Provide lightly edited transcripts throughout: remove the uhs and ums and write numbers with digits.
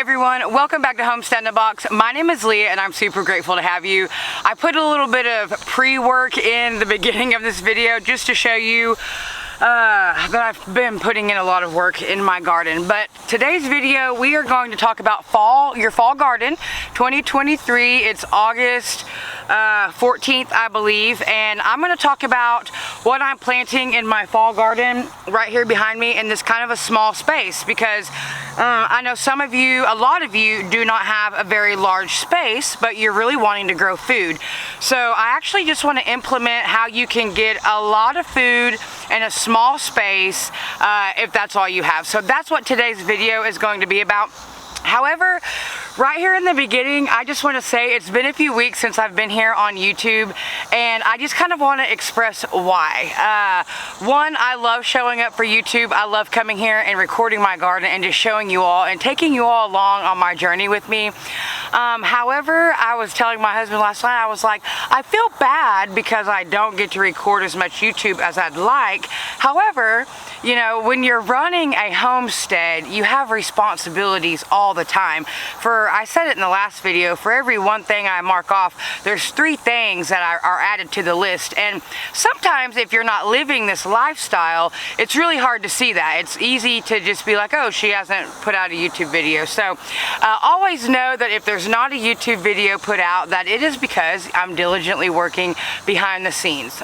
everyone, welcome back to Homestead in a Box. My name is Leah and I'm super grateful to have you. I put a little bit of pre-work in the beginning of this video just to show you that I've been putting in a lot of work in my garden. But today's video, we are going to talk about your fall garden 2023. It's August 14th, I believe, and I'm going to talk about what I'm planting in my fall garden right here behind me in this kind of a small space, because I know a lot of you do not have a very large space, but you're really wanting to grow food. So I actually just want to implement how you can get a lot of food in a small space if that's all you have. So that's what today's video is going to be about. However, right here in the beginning, I just want to say it's been a few weeks since I've been here on YouTube, and I just kind of want to express why. One, I love showing up for YouTube. I love coming here and recording my garden and just showing you all and taking you all along on my journey with me. However, I was telling my husband last night, I was like, I feel bad because I don't get to record as much YouTube as I'd like. However, you know, when you're running a homestead, you have responsibilities all the time. I said it in the last video, for every one thing I mark off, there's 3 things that are added to the list. And sometimes if you're not living this lifestyle, it's really hard to see that. It's easy to just be like, oh, she hasn't put out a YouTube video. So always know that if there's not a YouTube video put out, that it is because I'm diligently working behind the scenes.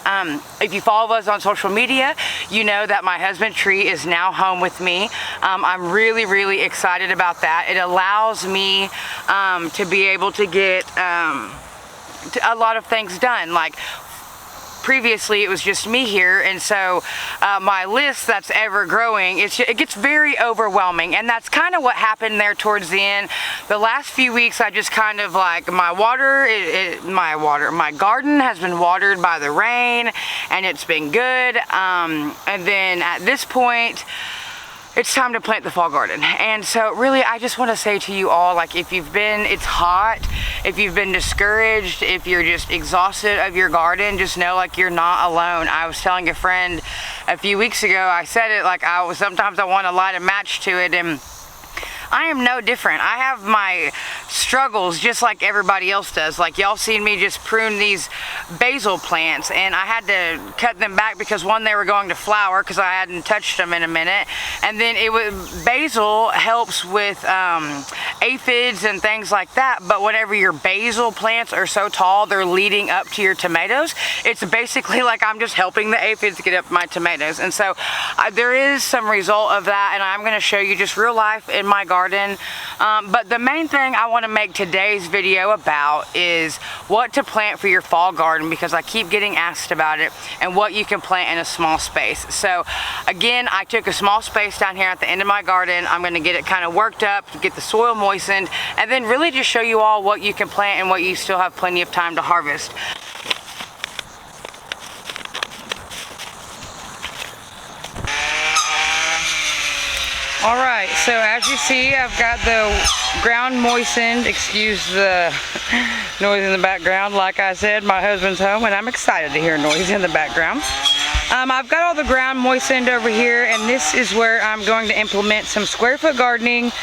If you follow us on social media, you know that my husband Tree is now home with me. I'm really excited about that. It allows me to be able to get a lot of things done. Like previously it was just me here, and so my list that's ever growing, it gets very overwhelming, and that's kind of what happened there towards the end. The last few weeks I just kind of like, my garden has been watered by the rain and it's been good, and then at this point it's time to plant the fall garden. And so really I just want to say to you all, like, if it's hot, if you've been discouraged, if you're just exhausted of your garden, just know like you're not alone. I was telling a friend a few weeks ago, I said it like sometimes I want to light a match to it, and I am no different. I have my struggles just like everybody else does. Like, y'all seen me just prune these basil plants, and I had to cut them back because one, they were going to flower because I hadn't touched them in a minute, and then basil helps with aphids and things like that. But whenever your basil plants are so tall, they're leading up to your tomatoes, it's basically like I'm just helping the aphids get up my tomatoes. And so there is some result of that, and I'm going to show you just real life in my garden. But the main thing I want to make today's video about is what to plant for your fall garden, because I keep getting asked about it, and what you can plant in a small space. So again, I took a small space down here at the end of my garden. I'm going to get it kind of worked up, get the soil moistened, and then really just show you all what you can plant and what you still have plenty of time to harvest. Alright, so as you see, I've got the ground moistened. Excuse the noise in the background. Like I said, my husband's home and I'm excited to hear noise in the background. I've got all the ground moistened over here, and this is where I'm going to implement some square foot gardening.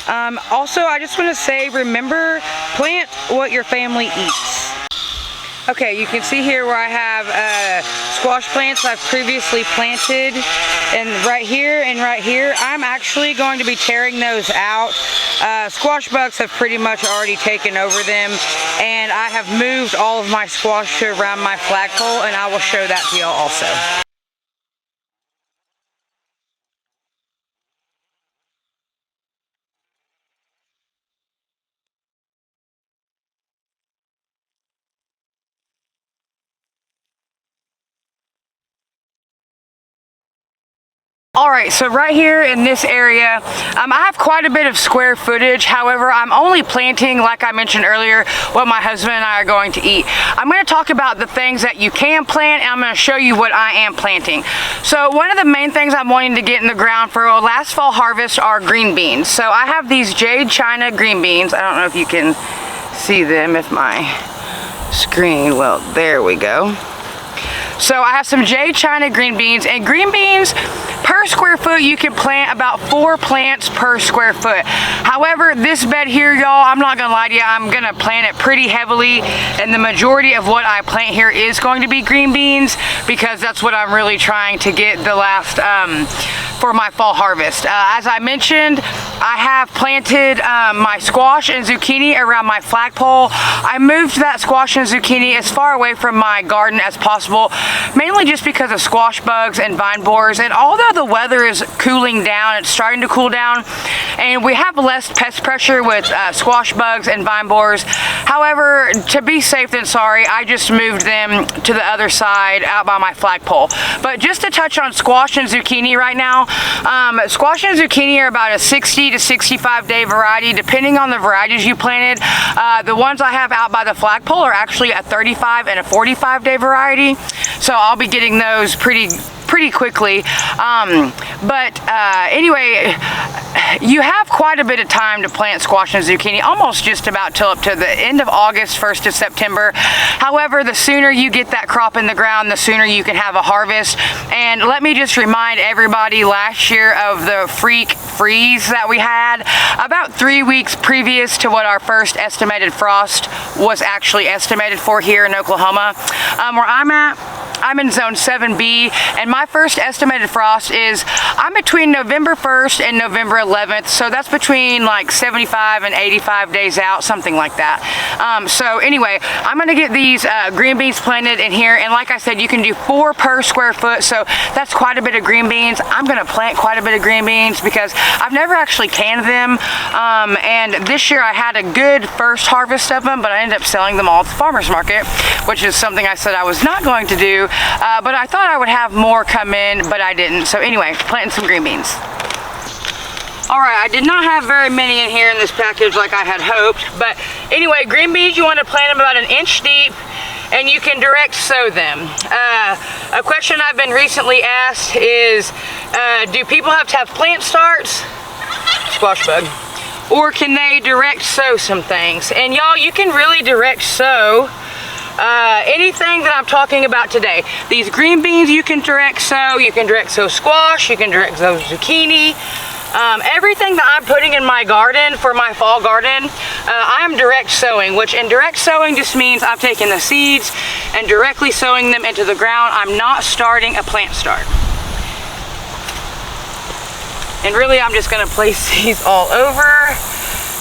Also, I just want to say, remember, plant what your family eats. Okay, you can see here where I have squash plants I've previously planted, and right here and right here, I'm actually going to be tearing those out. Squash bugs have pretty much already taken over them, and I have moved all of my squash to around my flagpole, and I will show that to y'all also. Alright, so right here in this area, I have quite a bit of square footage. However, I'm only planting, like I mentioned earlier, what my husband and I are going to eat. I'm going to talk about the things that you can plant, and I'm going to show you what I am planting. So one of the main things I'm wanting to get in the ground for last fall harvest are green beans. So I have these Jade China green beans. I don't know if you can see them if my screen, well, there we go. So I have some Jade China green beans, and green beans, Per square foot, you can plant about 4 plants per square foot. However, this bed here, y'all, I'm not gonna lie to you, I'm gonna plant it pretty heavily, and the majority of what I plant here is going to be green beans, because that's what I'm really trying to get the last for my fall harvest. As I mentioned, I have planted my squash and zucchini around my flagpole. I moved that squash and zucchini as far away from my garden as possible, mainly just because of squash bugs and vine borers. And although the weather is cooling down, it's starting to cool down, and we have less pest pressure with squash bugs and vine borers. However, to be safe than sorry, I just moved them to the other side out by my flagpole. But just to touch on squash and zucchini right now, squash and zucchini are about a 60 to 65 day variety, depending on the varieties you planted. The ones I have out by the flagpole are actually a 35 and a 45 day variety, so I'll be getting those pretty quickly. Anyway, you have quite a bit of time to plant squash and zucchini, almost just about till up to the end of August, 1st of September. However, the sooner you get that crop in the ground, the sooner you can have a harvest. And let me just remind everybody, last year of the freak freeze that we had, about 3 weeks previous to what our first estimated frost was actually estimated for here in Oklahoma. Where I'm at, I'm in zone 7B, and my first estimated frost is, I'm between November 1st and November 11th, so that's between like 75 and 85 days out, something like that. So anyway, I'm gonna get these green beans planted in here, and like I said, you can do 4 per square foot, so that's quite a bit of green beans. I'm gonna plant quite a bit of green beans because I've never actually canned them, and this year I had a good first harvest of them, but I ended up selling them all at the farmer's market, which is something I said I was not going to do. But I thought I would have more come in, but I didn't. So anyway, planting some green beans. All right, I did not have very many in here in this package like I had hoped, but anyway, green beans, you want to plant them about 1 inch deep, and you can direct sow them. A question I've been recently asked is, do people have to have plant starts? Squash bug. Or can they direct sow some things? And y'all, you can really direct sow anything that I'm talking about today. These green beans you can direct sow, you can direct sow squash, you can direct sow zucchini. Everything that I'm putting in my garden for my fall garden, I'm direct sowing, which in direct sowing just means I'm taking the seeds and directly sowing them into the ground. I'm not starting a plant start. And really, I'm just gonna place these all over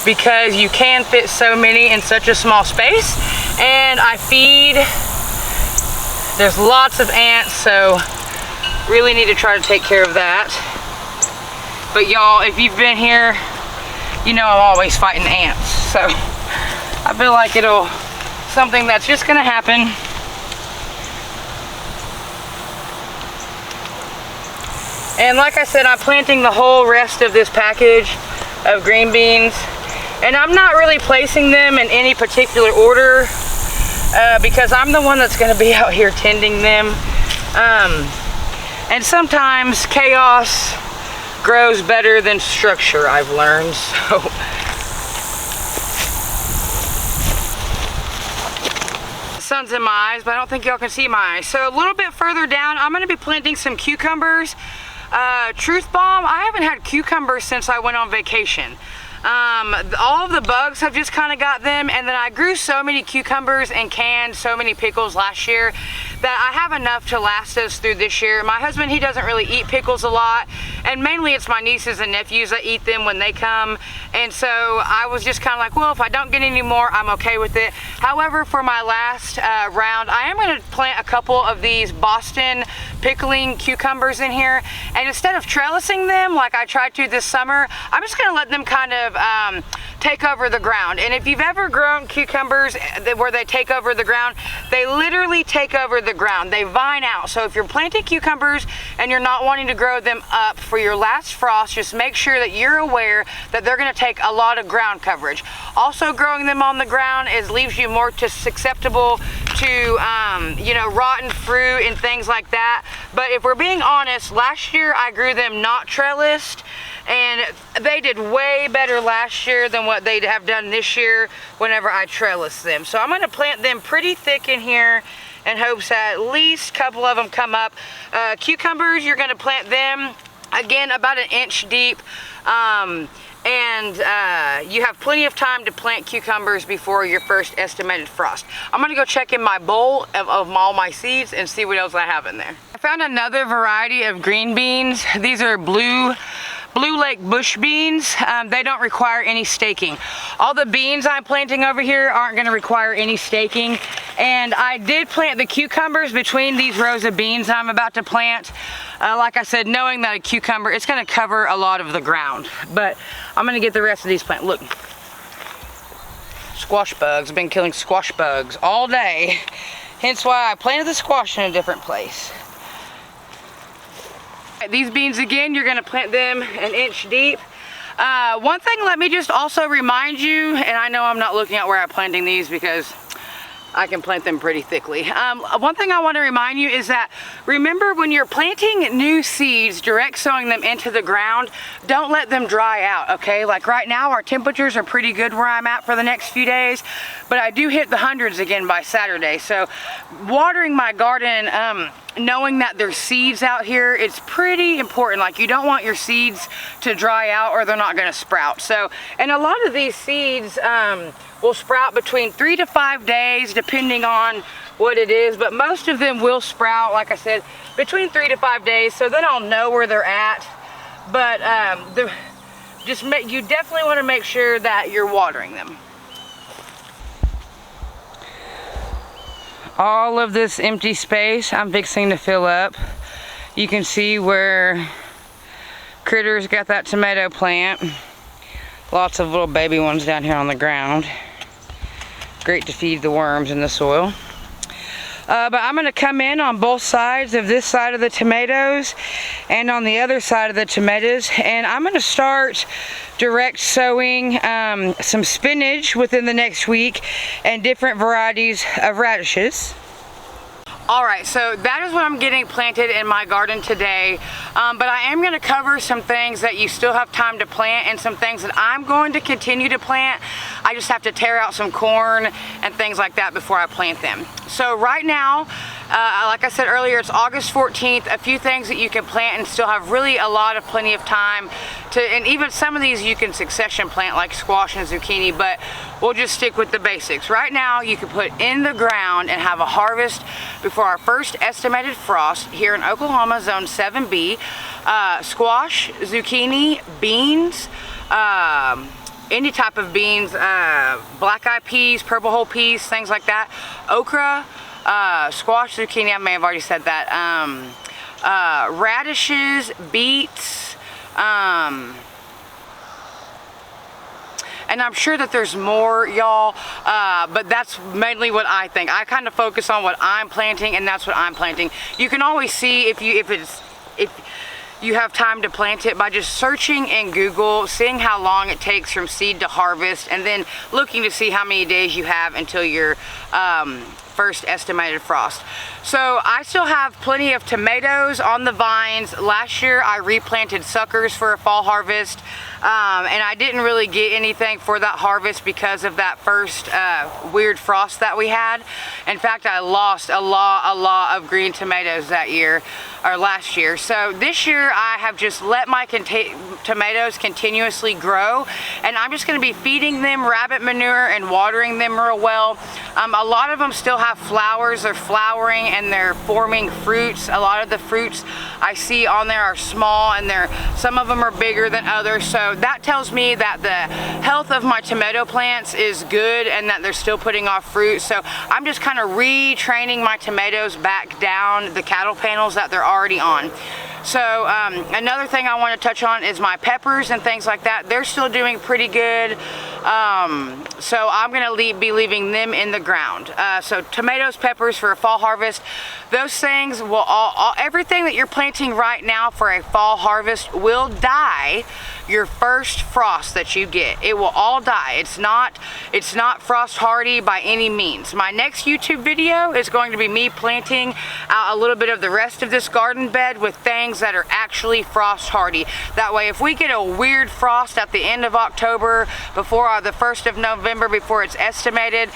because you can fit so many in such a small space. And I feed, there's lots of ants, so really need to try to take care of that. But y'all, if you've been here, you know I'm always fighting ants. So I feel like something that's just gonna happen. And like I said, I'm planting the whole rest of this package of green beans. And I'm not really placing them in any particular order because I'm the one that's gonna be out here tending them. And sometimes chaos grows better than structure, I've learned. So the sun's in my eyes, but I don't think y'all can see my eyes. So a little bit further down, I'm gonna be planting some cucumbers. Truth bomb, I haven't had cucumbers since I went on vacation. All of the bugs have just kind of got them, and then I grew so many cucumbers and canned so many pickles last year that I have enough to last us through this year. My husband, he doesn't really eat pickles a lot, and mainly it's my nieces and nephews that eat them when they come, and so I was just kind of like, well, if I don't get any more, I'm okay with it. However, for my last round, I am going to plant a couple of these Boston pickling cucumbers in here, and instead of trellising them like I tried to this summer, I'm just going to let them kind of take over the ground. And if you've ever grown cucumbers where they take over the ground, they literally take over the ground. They vine out. So if you're planting cucumbers and you're not wanting to grow them up for your last frost, just make sure that you're aware that they're going to take a lot of ground coverage. Also, growing them on the ground leaves you more susceptible to you know, rotten fruit and things like that. But if we're being honest, last year I grew them not trellised, and they did way better last year than what they have done this year whenever I trellis them. So I'm going to plant them pretty thick in here in hopes that at least a couple of them come up. Cucumbers, you're going to plant them Again, about an inch deep. And you have plenty of time to plant cucumbers before your first estimated frost. I'm gonna go check in my bowl of all my seeds and see what else I have in there. I found another variety of green beans. These are Blue Lake bush beans. They don't require any staking. All the beans I'm planting over here aren't gonna require any staking. And I did plant the cucumbers between these rows of beans I'm about to plant. Like I said, knowing that a cucumber, it's gonna cover a lot of the ground. But I'm gonna get the rest of these planted. Look, squash bugs. I've been killing squash bugs all day. Hence why I planted the squash in a different place. These beans, again, you're gonna plant them an inch deep. One thing, let me just also remind you, and I know I'm not looking at where I'm planting these because I can plant them pretty thickly. One thing I want to remind you is that remember, when you're planting new seeds, direct sowing them into the ground, don't let them dry out, okay? Like right now, our temperatures are pretty good where I'm at for the next few days, but I do hit the hundreds again by Saturday. So watering my garden, knowing that there's seeds out here, it's pretty important. Like, you don't want your seeds to dry out or they're not gonna sprout. So, and a lot of these seeds will sprout between 3 to 5 days, depending on what it is, but most of them will sprout, like I said, between 3 to 5 days, so then I'll know where they're at. But you definitely want to make sure that you're watering them. All of this empty space I'm fixing to fill up. You can see where Critters got that tomato plant. Lots of little baby ones down here on the ground. Great to feed the worms in the soil. But I'm going to come in on both sides of this side of the tomatoes and on the other side of the tomatoes, and I'm going to start direct sowing some spinach within the next week and different varieties of radishes. Alright, so that is what I'm getting planted in my garden today, but I am going to cover some things that you still have time to plant and some things that I'm going to continue to plant. I just have to tear out some corn and things like that before I plant them. So right now, like I said earlier, it's August 14th, a few things that you can plant and still have really plenty of time to, and even some of these you can succession plant like squash and zucchini, but we'll just stick with the basics. Right now you can put in the ground and have a harvest before our first estimated frost here in Oklahoma, zone 7B. Squash, zucchini, beans, any type of beans, black-eyed peas, purple whole peas, things like that, okra, squash, zucchini, I may have already said that, radishes, beets, and I'm sure that there's more, y'all, but that's mainly what I think. I kind of focus on what I'm planting, and that's what I'm planting. You can always see if you have time to plant it by just searching in Google, seeing how long it takes from seed to harvest, and then looking to see how many days you have until your first estimated frost. So I still have plenty of tomatoes on the vines. Last year I replanted suckers for a fall harvest, and I didn't really get anything for that harvest because of that first weird frost that we had. In fact, I lost a lot of green tomatoes that year, or last year. So this year I have just let my tomatoes continuously grow, and I'm just going to be feeding them rabbit manure and watering them real well. A lot of them still have flowers. They're flowering and they're forming fruits. A lot of the fruits I see on there are small, and some of them are bigger than others. So that tells me that the health of my tomato plants is good and that they're still putting off fruit. So I'm just kind of retraining my tomatoes back down the cattle panels that they're already on. So another thing I want to touch on is my peppers and things like that. They're still doing pretty good. So I'm going to be leaving them in the ground. So tomatoes, peppers for a fall harvest, those things will everything that you're planting right now for a fall harvest will die. your first frost that you get. It will all die. It's not frost hardy by any means. My next YouTube video is going to be me planting out a little bit of the rest of this garden bed with things that are actually frost hardy. That way, if we get a weird frost at the end of October, before the 1st of November, before it's estimated,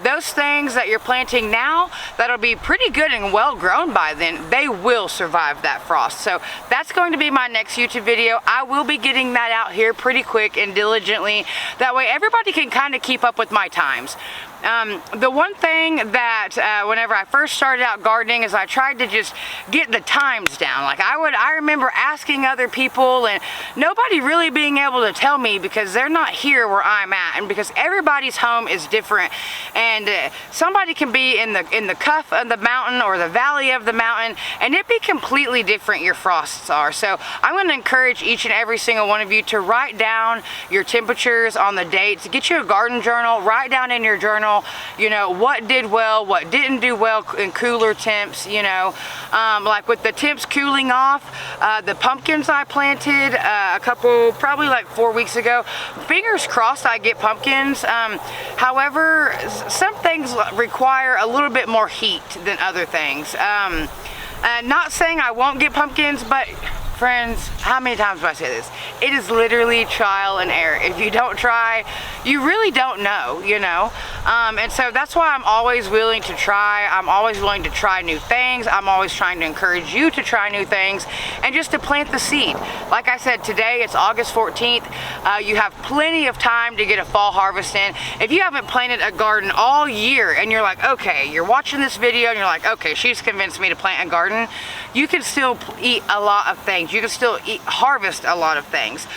those things that you're planting now that'll be pretty good and well grown by then, they will survive that frost. So that's going to be my next YouTube video. I will be getting that out here pretty quick and diligently. That way everybody can kind of keep up with my times. The one thing that whenever I first started out gardening is I tried to just get the times down. Like I remember asking other people and nobody really being able to tell me because they're not here where I'm at, and because everybody's home is different, and somebody can be in the cuff of the mountain or the valley of the mountain and it be completely different your frosts are. So I'm going to encourage each and every single one of you to write down your temperatures on the dates. Get you a garden journal, write down in your journal, you know, what did well, what didn't do well in cooler temps, you know. Like with the temps cooling off, the pumpkins I planted a couple, probably like 4 weeks ago, fingers crossed I get pumpkins. However, some things require a little bit more heat than other things. Not saying I won't get pumpkins, but friends, how many times do I say this? It is literally trial and error. If you don't try, you really don't know, you know? And so that's why I'm always willing to try. I'm always willing to try new things. I'm always trying to encourage you to try new things and just to plant the seed. Like I said, today it's August 14th. You have plenty of time to get a fall harvest in. If you haven't planted a garden all year and you're like, okay, you're watching this video and you're like, okay, she's convinced me to plant a garden, you can still eat a lot of things. You can still harvest a lot of things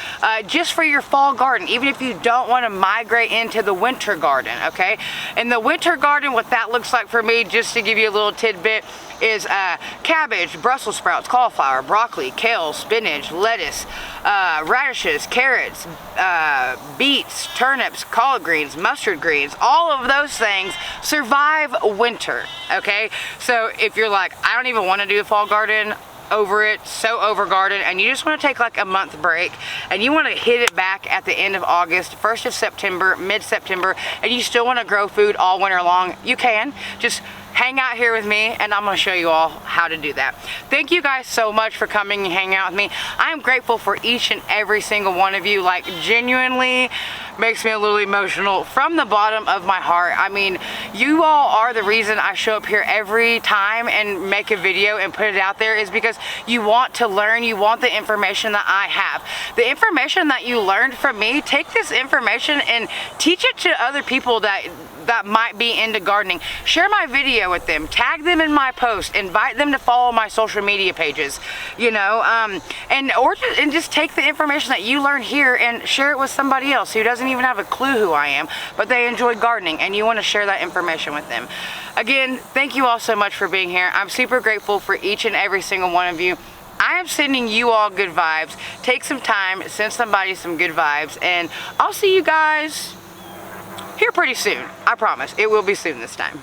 just for your fall garden, even if you don't want to migrate into the winter garden, okay? In the winter garden, what that looks like for me, just to give you a little tidbit, is cabbage, Brussels sprouts, cauliflower, broccoli, kale, spinach, lettuce, radishes, carrots, beets, turnips, collard greens, mustard greens. All of those things survive winter, okay? So if you're like, I don't even want to do a fall garden, over it, so over garden, and you just want to take like a month break and you want to hit it back at the end of August, 1st of September, mid-September, and you still want to grow food all winter long, you can. Just hang out here with me and I'm going to show you all how to do that. Thank you guys so much for coming and hanging out with me. I am grateful for each and every single one of you. Like, genuinely makes me a little emotional from the bottom of my heart. I mean, you all are the reason I show up here every time and make a video and put it out there, is because you want to learn, you want the information that I have. The information that you learned from me, take this information and teach it to other people that might be into gardening. Share my video with them, tag them in my post, invite them to follow my social media pages, you know, and just take the information that you learn here and share it with somebody else who doesn't even have a clue who I am, but they enjoy gardening and you want to share that information with them. Again, thank you all so much for being here. I'm super grateful for each and every single one of you. I am sending you all good vibes. Take some time, send somebody some good vibes, and I'll see you guys here pretty soon. I promise. It will be soon this time.